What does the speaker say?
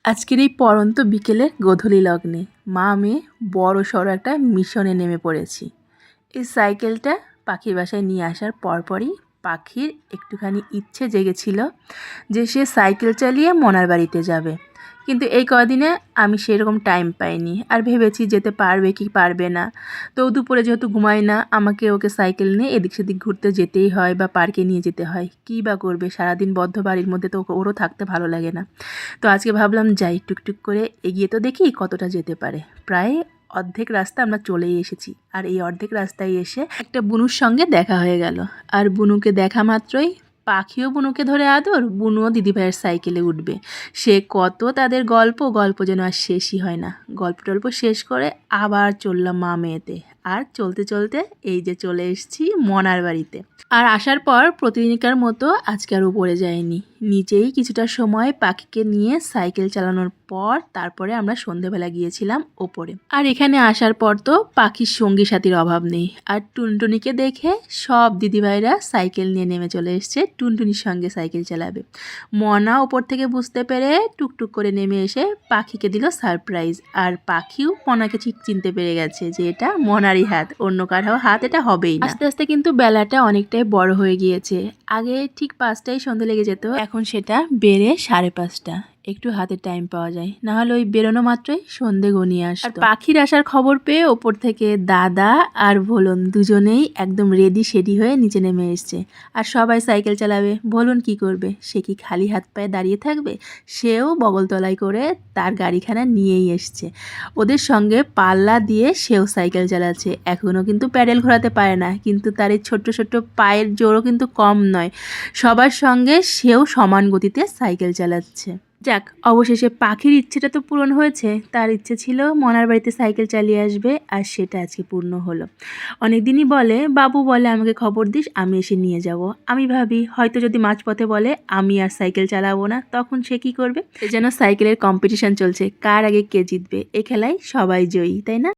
আজকের এই পড়ন্ত বিকেলের গোধূলি লগ্নে মা মেয়ে বড় সড়ো একটা মিশনে নেমে পড়েছি। এই সাইকেলটা পাখির বাসায় নিয়ে আসার পরপরই পাখির একটুখানি ইচ্ছে জেগেছিল যে সে সাইকেল চালিয়ে মনার বাড়িতে যাবে, কিন্তু এই কদিনে আমি সেরকম টাইম পাইনি আর ভেবেছি যেতে পারবে কি পারবে না। তো দুপুরে যেহেতু ঘুমাই না, আমাকে ওকে সাইকেল নিয়ে এদিক সেদিক ঘুরতে যেতেই হয় বা পার্কে নিয়ে যেতে হয়। কী বা করবে, সারাদিন বদ্ধ বাড়ির মধ্যে তো ওরও থাকতে ভালো লাগে না। তো আজকে ভাবলাম যাই, টুকটুক করে এগিয়ে তো দেখি কতটা যেতে পারে। প্রায় অর্ধেক রাস্তা আমরা চলেই এসেছি, আর এই অর্ধেক রাস্তায় এসে একটা বুনুর সঙ্গে দেখা হয়ে গেল। আর বুনুকে দেখা মাত্রই পাখিও বুনুকে ধরে আদর, বুনুও দিদিভাইয়ের সাইকেলে উঠবে। সে কত তাদের গল্প যেন আর শেষই হয় না। গল্প টল্প শেষ করে আবার চললাম মা মেয়েতে, আর চলতে চলতে এই যে চলে এসেছি মনার বাড়িতে। আর আসার পর প্রতিদিনকার মতো আজকে আর উপরে যাইনি, নিচেই কিছুটা সময় পাখিকে নিয়ে সাইকেল চালানোর পর তারপরে আমরা সন্ধেবেলা গিয়েছিলাম ওপরে। আর এখানে আসার পর তো পাখির সঙ্গী সাথীর অভাব নেই। আর টুনটুনিকে দেখে সব দিদিভাইরা সাইকেল নিয়ে নেমে চলে এসছে টুনটুনির সঙ্গে সাইকেল চালাবে। মনা ওপর থেকে বুঝতে পেরে টুকটুক করে নেমে এসে পাখিকে দিল সারপ্রাইজ। আর পাখিও মনাকে ঠিক চিনতে পেরে গেছে যে এটা মনারই হাত, অন্য কারো হাত এটা হবেই না। আস্তে আস্তে কিন্তু বেলাটা অনেকটাই বড় হয়ে গিয়েছে। আগে ঠিক 5টায় সন্ধে লেগে যেত, এখন সেটা বেড়ে 5:30। একটু হাতে টাইম পাওয়া যায়, না হলে ওই বেরোনো মাত্রই সন্ধে ঘনিয়ে আসে। আর পাখির আসার খবর পেয়ে ওপর থেকে দাদা আর ভোলন দুজনেই একদম রেডি সেডি হয়ে নিচে নেমে এসছে। আর সবাই সাইকেল চালাবে, ভোলন কি করবে, সে কি খালি হাত পায়ে দাঁড়িয়ে থাকবে? সেও বগলতলায় করে তার গাড়িখানা নিয়েই এসছে। ওদের সঙ্গে পাল্লা দিয়ে সেও সাইকেল চালাচ্ছে। এখনও কিন্তু প্যাডেল ঘোরাতে পারে না, কিন্তু তার এই ছোট্ট ছোট্ট পায়ের জোরও কিন্তু কম নয়। সবার সঙ্গে সেও সমান গতিতে সাইকেল চালাচ্ছে। যাক, অবশেষে পাখির ইচ্ছেটা তো পূরণ হয়েছে। তার ইচ্ছে ছিল মনার বাড়িতে সাইকেল চালিয়ে আসবে, আর সেটা আজকে পূর্ণ হলো। অনেকদিনই বলে, বাবু বলে আমাকে খবর দিস, আমি এসে নিয়ে যাব। আমি ভাবি হয়তো যদি মাঝপথে বলে আমি আর সাইকেল চালাবো না, তখন সে কি করবে? যেন সাইকেলের কম্পিটিশন চলছে, কার আগে কে জিতবে। এ খেলায় সবাই জয়ী, তাই না?